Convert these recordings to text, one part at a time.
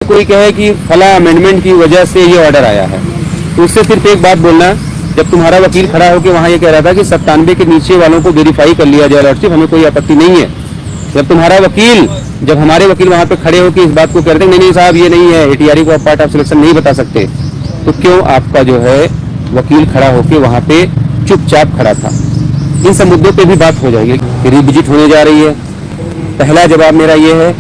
कोई कहे कि फला अमेंडमेंट की वजह से ये ऑर्डर आया है, तो उससे सिर्फ एक बात बोलना, जब तुम्हारा वकील खड़ा होकर वहाँ ये कह रहा था कि 97 के नीचे वालों को वेरीफाई कर लिया जाए लॉर्डशिप, हमें कोई आपत्ति नहीं है। जब हमारे वकील वहाँ पे खड़े होकर इस बात को कह रहे थे नहीं साहब ये नहीं है, एटीआरई को आप पार्ट ऑफ सिलेक्शन नहीं बता सकते, तो क्यों आपका जो है वकील खड़ा होकर वहाँ पे चुपचाप खड़ा था? इन सब मुद्दों पे भी बात हो जाएगी। रिविजिट होने जा रही है। पहला जवाब मेरा ये है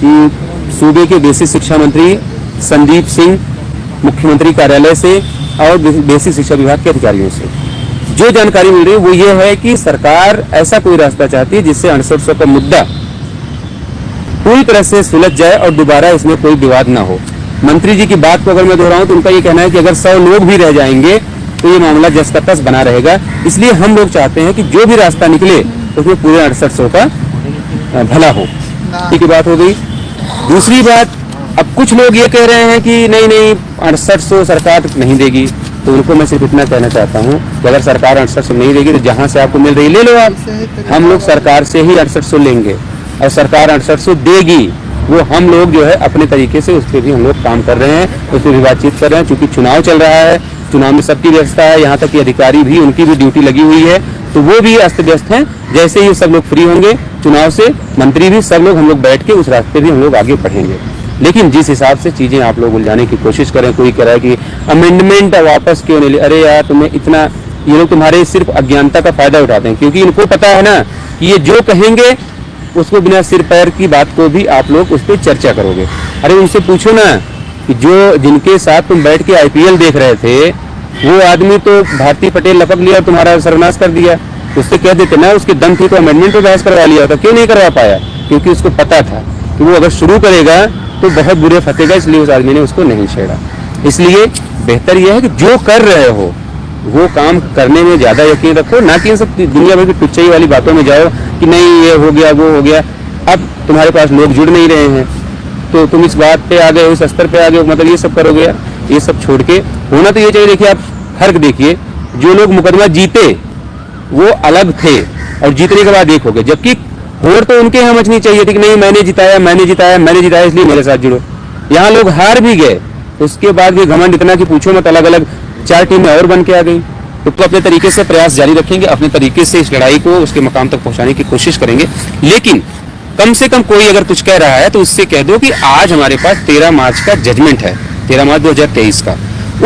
कि सूबे के बेसिक शिक्षा मंत्री संदीप सिंह, मुख्यमंत्री कार्यालय से और बेसिक शिक्षा विभाग के अधिकारियों से जो जानकारी मिल रही है वो ये है कि सरकार ऐसा कोई रास्ता चाहती है जिससे 6800 का मुद्दा पूरी तरह से सुलझ जाए और दोबारा इसमें कोई विवाद ना हो। मंत्री जी की बात को अगर मैं दोहराऊं तो उनका ये कहना है कि अगर 100 लोग भी रह जाएंगे तो ये मामला जस का तस बना रहेगा। इसलिए हम लोग चाहते हैं कि जो भी रास्ता निकले उसमें पूरे 6800 का भला हो। ठीक है, बात हो गई। दूसरी बात, अब कुछ लोग ये कह रहे हैं कि नहीं 6800 सरकार नहीं देगी, तो उनको मैं सिर्फ इतना कहना चाहता हूँ कि अगर सरकार 6800 नहीं देगी तो जहाँ से आपको मिल रही ले लो आप। हम लोग सरकार से ही 6800 लेंगे और सरकार 6800 देगी, वो हम लोग जो है अपने तरीके से उस पर भी हम लोग काम कर रहे हैं, उस पर भी बातचीत कर रहे हैं। चूंकि चुनाव चल रहा है, चुनाव में सबकी व्यवस्था है, यहाँ तक कि अधिकारी भी, उनकी भी ड्यूटी लगी हुई है, तो वो भी अस्त व्यस्त हैं। जैसे ही सब लोग फ्री होंगे चुनाव से, मंत्री भी, सब लोग हम लोग बैठ के उस रास्ते भी हम लोग आगे बढ़ेंगे। लेकिन जिस हिसाब से चीजें आप लोग उलझाने की कोशिश करें, कोई कह रहा है कि अमेंडमेंट वापस क्यों नहीं ले, अरे यार तुम्हें इतना, ये लोग तुम्हारे सिर्फ अज्ञानता का फायदा उठाते हैं, क्योंकि इनको पता है ना कि ये जो कहेंगे उसको बिना सिर पैर की बात को भी आप लोग उस पर चर्चा करोगे। अरे उनसे पूछो ना कि जो जिनके साथ तुम बैठ के आईपीएल देख रहे थे वो आदमी तो भारती पटेल लपक लिया, तुम्हारा सर्वनाश कर दिया, उससे कह देते ना उसके दम थी तो अमेंडमेंट पे बहस करवा लिया होता। क्यों नहीं करवा पाया? क्योंकि उसको पता था कि वो अगर शुरू करेगा तो बहुत बुरे फंसेगा, इसलिए उस आदमी ने उसको नहीं छेड़ा। इसलिए बेहतर यह है कि जो कर रहे हो वो काम करने में ज्यादा यकीन रखो, ना कि इन सब दुनिया भर की टुच्चाई वाली बातों में जाओ कि नहीं ये हो गया वो हो गया। अब तुम्हारे पास लोग जुड़ नहीं रहे हैं तो तुम इस बात पे आ गए हो, इस स्तर पे आ गए हो, मतलब ये सब करोगे यार। ये सब छोड़ के होना तो ये चाहिए। देखिए आप फर्क देखिए, जो लोग मुकदमा जीते वो अलग थे और जीतने के बाद एक हो गए, जबकि होड़ तो उनके यहाँ मचनी चाहिए थी कि नहीं मैंने जिताया इसलिए मेरे साथ जुड़ो। यहाँ लोग हार भी गए, उसके बाद भी घमंड इतना कि पूछो मत, अलग अलग 4 टीमें और बन के आ गई। तो अपने तरीके से प्रयास जारी रखेंगे, अपने तरीके से इस लड़ाई को उसके मकाम तक पहुंचाने की कोशिश करेंगे। लेकिन कम से कम कोई अगर कुछ कह रहा है तो उससे कह दो कि आज हमारे पास 13 मार्च का जजमेंट है, 13 मार्च 2023 का।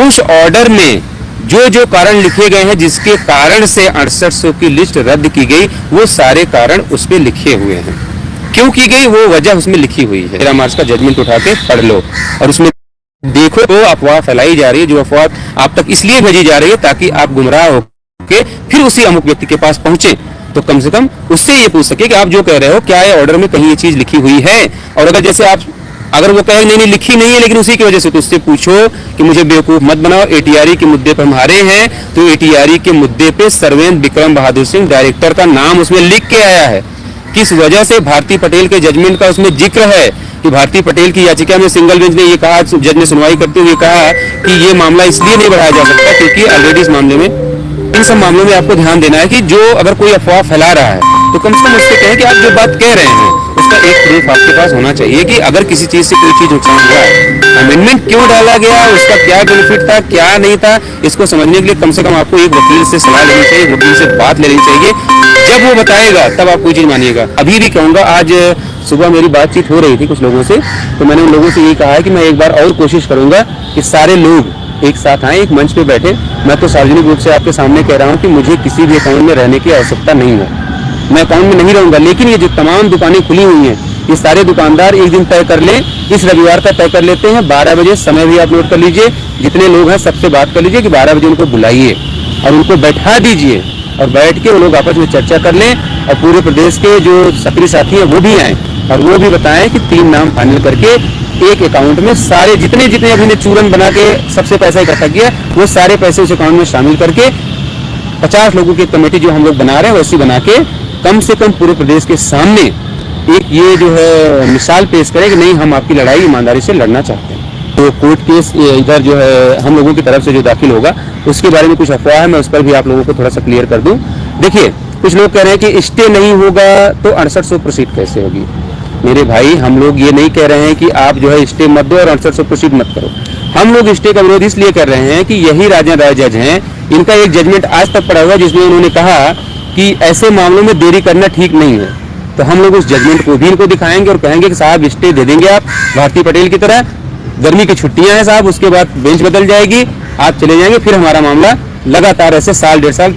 उस ऑर्डर में जो कारण लिखे गए हैं जिसके कारण से 6800 की लिस्ट रद्द की गई, वो सारे कारण उस पर लिखे हुए हैं। क्यों की गई वो वजह उसमें लिखी हुई है। 13 मार्च का जजमेंट उठा के पढ़ लो और उसमें देखो तो अफवाह फैलाई जा रही है, जो अफवाह आप तक इसलिए भेजी जा रही है ताकि आप गुमराह होके फिर उसी अमुक व्यक्ति के पास पहुंचे, तो कम से कम उससे ये पूछ सके कि आप जो कह रहे हो क्या ये ऑर्डर में कहीं ये चीज लिखी हुई है। और अगर जैसे आप अगर वो कहे नहीं लिखी नहीं है लेकिन उसी की वजह से, तो उससे पूछो कि मुझे बेवकूफ मत बनाओ, एटीआरई के मुद्दे पर हम हारे हैं, तो एटीआरई के मुद्दे पे सर्वेंट विक्रम बहादुर सिंह डायरेक्टर का नाम उसमें लिख के आया है। किस वजह से? भारती पटेल के जजमेंट का उसमें जिक्र है कि भारती पटेल की याचिका में सिंगल बेंच ने ये कहा, जज ने सुनवाई करते हुए कहा कि ये मामला इसलिए नहीं बढ़ाया जा सकता क्योंकि ऑलरेडी इस मामले में, इन सब मामलों में आपको ध्यान देना है कि जो अगर कोई अफवाह फैला रहा है तो कम से कम उससे कहें कि आप जो बात कह रहे हैं उसका एक प्रूफ आपके पास होना चाहिए कि अगर किसी चीज से कोई चीज नुकसान हुआ है, अमेंडमेंट क्यों डाला गया, उसका क्या बेनिफिट था क्या नहीं था, इसको समझने के लिए कम से कम आपको एक वकील से सलाह लेनी चाहिए, वकील से बात लेनी चाहिए। जब वो बताएगा तब आप कोई चीज मानिएगा। अभी भी कहूंगा, आज सुबह मेरी बातचीत हो रही थी कुछ लोगों से, तो मैंने उन लोगों से ये कहा है कि मैं एक बार और कोशिश करूंगा कि सारे लोग एक साथ आए, एक मंच पे बैठे। मैं तो सार्वजनिक रूप से आपके सामने कह रहा हूँ कि मुझे किसी भी अकाउंट में रहने की आवश्यकता नहीं है, मैं अकाउंट में नहीं रहूंगा। लेकिन ये जो तमाम दुकानें खुली हुई हैं, ये सारे दुकानदार एक दिन तय कर लें, इस रविवार का तय कर लेते हैं 12 बजे, समय भी आप नोट कर लीजिए, जितने लोग हैं सबसे बात कर लीजिए कि 12 बजे उनको बुलाइए और उनको बैठा दीजिए और बैठ के वो लोग आपस में चर्चा कर लें और पूरे प्रदेश के जो सक्रिय साथी हैं वो भी आए और वो भी बताएं कि 3 नाम फाइनल करके एक अकाउंट में सारे जितने अभी ने चूरन बना के सबसे पैसा इकट्ठा किया वो सारे पैसे उस अकाउंट में शामिल करके 50 लोगों की कमेटी जो हम लोग बना रहे हैं वैसी बना के कम से कम पूरे प्रदेश के सामने एक ये जो है मिसाल पेश करें कि नहीं हम आपकी लड़ाई ईमानदारी से लड़ना चाहते हैं। तो कोर्ट केस इधर जो है हम लोगों की तरफ से जो दाखिल होगा उसके बारे में कुछ अफवाह है, मैं उस पर भी आप लोगों को थोड़ा सा क्लियर कर दूं। देखिए कुछ लोग कह रहे हैं कि स्टे नहीं होगा तो 6800 प्रोसीड कैसे होगी। मेरे भाई, हम लोग ये नहीं कह रहे हैं कि आप जो है स्टे मत दो और 68 प्रोसीड मत करो। हम लोग स्टे का विरोध इसलिए कर रहे हैं कि यही राजन राय जज हैं, इनका एक जजमेंट आज तक पड़ा हुआ जिसमें उन्होंने कहा कि ऐसे मामलों में देरी करना ठीक नहीं है। तो हम लोग उस जजमेंट को भी इनको दिखाएंगे और कहेंगे कि साहब स्टे दे देंगे आप भारती पटेल की तरह, गर्मी की छुट्टियां हैं साहब, उसके बाद बेंच बदल जाएगी, आप चले जाएंगे, फिर हमारा मामला लगातार ऐसे साल 1.5 साल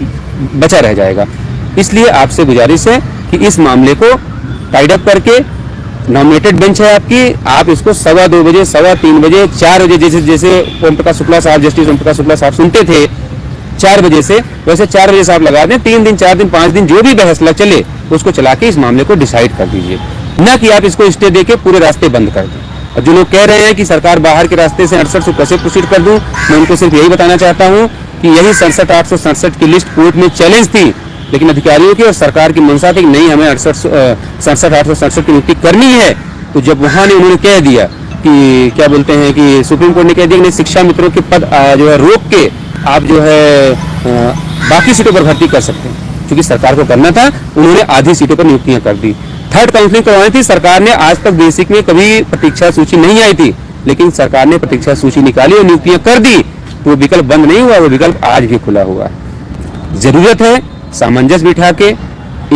बचा रह जाएगा। इसलिए आपसे गुजारिश है कि इस मामले को टाइड अप करके, नॉमिनेटेड बेंच है आपकी, आप इसको 2:15 बजे, 3:15 बजे, 4 बजे, जैसे ओम प्रकाश शुक्ला साहब, जस्टिस ओम प्रकाश शुक्ला साहब सुनते थे 4 बजे से, वैसे 4 बजे से आप लगा दें। 3 दिन, 4 दिन, 5 दिन जो भी बहस चले उसको चला के इस मामले को डिसाइड कर दीजिए, न कि आप इसको स्टे देके पूरे रास्ते बंद कर दें। और जो लोग कह रहे हैं कि सरकार बाहर के रास्ते से 68 से कैसे प्रोसीड कर दूं, मैं उनको सिर्फ यही बताना चाहता हूं कि यही 67,867 की लिस्ट कोर्ट में चैलेंज थी, लेकिन अधिकारियों की और सरकार की मंशा थी कि नहीं, हमें 67,867 की नियुक्ति करनी है। तो जब वहां ने उन्होंने कह दिया कि क्या बोलते हैं कि सुप्रीम कोर्ट ने कह दिया कि शिक्षा मित्रों के पद जो है रोक के आप जो है बाकी सीटों पर भर्ती कर सकते हैं, क्योंकि सरकार को करना था, उन्होंने आधी सीटों पर नियुक्तियां कर दी। थर्ड काउंसलिंग करवानी थी सरकार ने, आज तक बेसिक में कभी प्रतीक्षा सूची नहीं आई थी, लेकिन सरकार ने प्रतीक्षा सूची निकाली और नियुक्तियां कर दी, तो वो विकल्प बंद नहीं हुआ, वो विकल्प आज भी खुला हुआ है। जरूरत है सामंजस्य बिठा के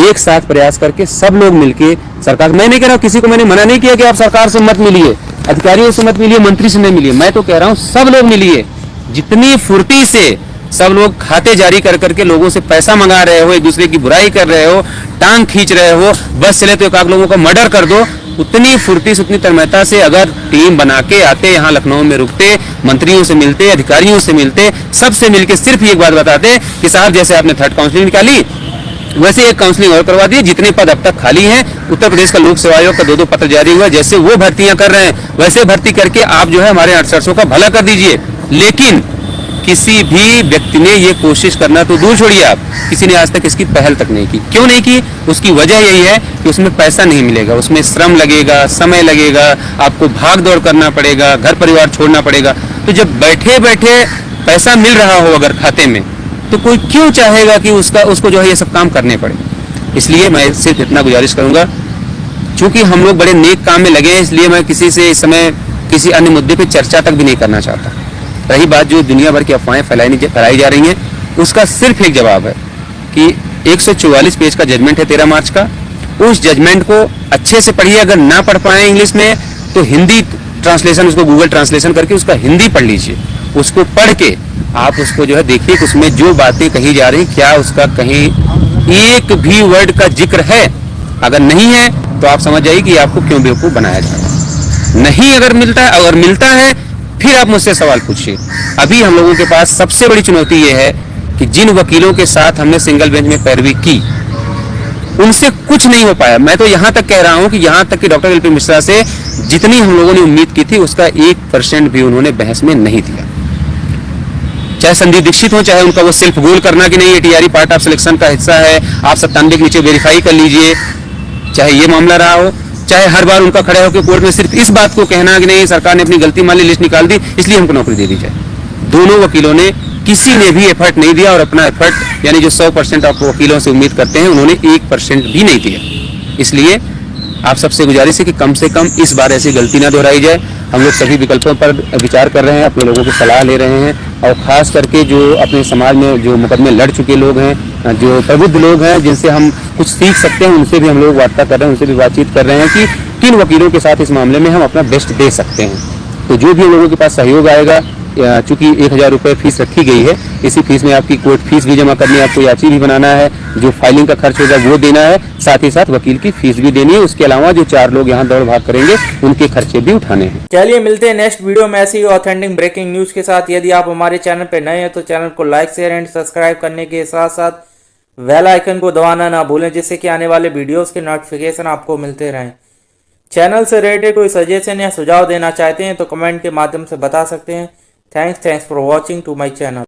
एक साथ प्रयास करके सब लोग मिलके सरकार, मैं नहीं कह रहा हूं, किसी को मैंने मना नहीं किया कि आप सरकार से मत मिलिए, अधिकारियों से मत मिलिए, मंत्री से नहीं मिलिए, मैं तो कह रहा हूं सब लोग मिलिए, जितनी फुर्ती से सब लोग खाते जारी कर करके लोगों से पैसा मंगा रहे हो, एक दूसरे की बुराई कर रहे हो, टांग खींच रहे हो, बस चले तो एक आध लोगों का मर्डर कर दो, उतनी फुर्ती से, उतनी तन्मयता से अगर टीम बना के आते, यहाँ लखनऊ में रुकते, मंत्रियों से मिलते, अधिकारियों से मिलते, सबसे मिलके सिर्फ एक बात बताते कि साहब जैसे आपने थर्ड काउंसलिंग निकाली वैसे एक काउंसलिंग और करवा दी, जितने पद अब तक खाली हैं, उत्तर प्रदेश का लोक सेवा आयोग का 2-2 पत्र जारी हुआ, जैसे वो भर्तियां कर रहे हैं वैसे भर्ती करके आप जो है हमारे 68 का भला कर दीजिए। लेकिन किसी भी व्यक्ति ने ये कोशिश करना तो दूर छोड़िए, आप किसी ने आज तक इसकी पहल तक नहीं की। क्यों नहीं की? उसकी वजह यही है कि उसमें पैसा नहीं मिलेगा, उसमें श्रम लगेगा, समय लगेगा, आपको भाग दौड़ करना पड़ेगा, घर परिवार छोड़ना पड़ेगा। तो जब बैठे बैठे पैसा मिल रहा हो अगर खाते में, तो कोई क्यों चाहेगा कि उसको जो है ये सब काम करने पड़े। इसलिए मैं सिर्फ इतना गुजारिश करूंगा, चूंकि हम लोग बड़े नेक काम में लगे हैं, इसलिए मैं किसी से इस समय किसी अन्य मुद्दे पे चर्चा तक भी नहीं करना चाहता। रही बात जो दुनिया भर की अफवाहें फैलाई जा रही हैं, उसका सिर्फ एक जवाब है कि 144 पेज का जजमेंट है 13 मार्च का, उस जजमेंट को अच्छे से पढ़िए। अगर ना पढ़ पाए इंग्लिश में तो हिंदी ट्रांसलेशन, उसको गूगल ट्रांसलेशन करके उसका हिंदी पढ़ लीजिए, उसको पढ़ के आप उसको जो है देखिए कि उसमें जो बातें कही जा रही क्या उसका कहीं एक भी वर्ड का जिक्र है। अगर नहीं है तो आप समझ जाइए कि आपको क्यों बेवकूफ बनाया जा रहा है। नहीं अगर मिलता है, अगर मिलता है फिर आप मुझसे सवाल पूछिए। अभी हम लोगों के पास सबसे बड़ी चुनौती ये है कि जिन वकीलों के साथ हमने सिंगल बेंच में पैरवी की उनसे कुछ नहीं हो पाया। मैं तो यहां तक कह रहा हूं कि यहां तक कि डॉक्टर एल.पी. मिश्रा से जितनी हम लोगों ने उम्मीद की थी उसका 1% भी उन्होंने बहस में नहीं दिया। चाहे संदीप दीक्षित हो, चाहे उनका वो सेल्फ गोल करना कि नहीं ये टीआरई पार्ट ऑफ सिलेक्शन का हिस्सा है, आप 97 के नीचे वेरीफाई कर लीजिए, चाहे ये मामला रहा हो, चाहे हर बार उनका खड़े होकर कोर्ट में सिर्फ इस बात को कहना कि नहीं सरकार ने अपनी गलती मान ली, लिस्ट निकाल दी इसलिए हमको नौकरी दे दी जाए। दोनों वकीलों ने किसी ने भी एफर्ट नहीं दिया और अपना एफर्ट यानी जो 100% आप वकीलों से उम्मीद करते हैं उन्होंने 1% भी नहीं दिया। इसलिए आप सबसे गुजारिश है कि कम से कम इस बार ऐसी गलती ना दोहराई जाए। हम लोग सभी विकल्पों पर विचार कर रहे हैं, अपने लोगों की सलाह ले रहे हैं और खास करके जो अपने समाज में जो मुकदमे लड़ चुके लोग हैं, जो प्रबुद्ध लोग हैं जिनसे हम कुछ सीख सकते हैं, उनसे भी हम लोग वार्ता कर रहे हैं, उनसे भी बातचीत कर रहे हैं कि किन वकीलों के साथ इस मामले में हम अपना बेस्ट दे सकते हैं। तो जो भी हम लोगों के पास सहयोग आएगा, चूंकि 1000 रुपये फीस रखी गई है, इसी फीस में आपकी कोर्ट फीस भी जमा करनी है, आपको याची भी बनाना है, जो फाइलिंग का खर्च होगा वो देना है, साथ ही साथ वकील की फीस भी देनी है। उसके अलावा जो 4 लोग यहाँ दौड़ भाग करेंगे उनके खर्चे भी उठाने हैं। चलिए मिलते हैं नेक्स्ट वीडियो में ऐसी ऑथेंटिक ब्रेकिंग न्यूज के साथ। यदि आप हमारे चैनल पर नए हैं तो चैनल को लाइक शेयर एंड सब्सक्राइब करने के साथ साथ बेल आइकन को दबाना ना भूलें, जिससे कि आने वाले वीडियोस के नोटिफिकेशन आपको मिलते रहें। चैनल से रिलेटेड कोई सजेशन या सुझाव देना चाहते हैं तो कमेंट के माध्यम से बता सकते हैं। Thanks for watching to my channel.